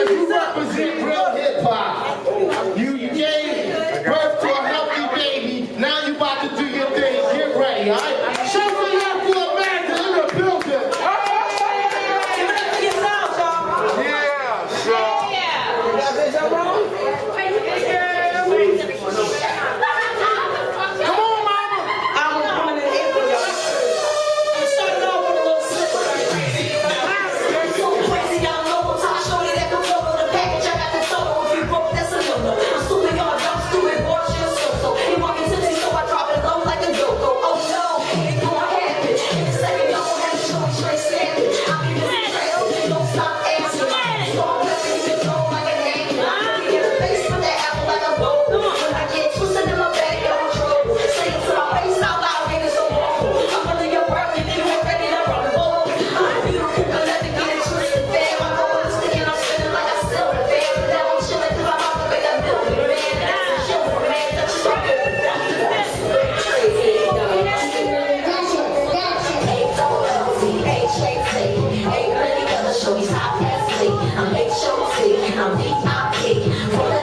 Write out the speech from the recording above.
Because you represent real hip-hop. You gave birth to a healthy baby. Now you about to do your thing. Get ready, all right? Show some love for Amanda in the building. Yeah, so. Come on, mama. I'm coming in April, y'all. I'm starting off with a little slipper. So crazy, y'all know. I'm shorty that can follow the package. I got the total. If you broke, that's a no-no. I'm stupid, y'all dumb, stupid, boy, shit, so. He walking tipsy, so I drop it low like a yo-yo. Oh no, it's gonna happen. In a second, y'all gonna have to show me straight snapping. I'll be busy trail, don't stop asking. So I'm repping, you know, like an angel. I'm in the face with that apple like a bowl. When I get twisted in my bag, y'all trouble. Say it to my face out loud, ain't it so wrong? I'm under your work, and you ain't ready to run the ball. I'm beautiful, but let me get it twisted, fam. I'm going to stick and I'm spinning like I still the fam. But now I'm chilling 'cause I'm about to make a million, man. That's a show for man, that's a show. I'm VIP.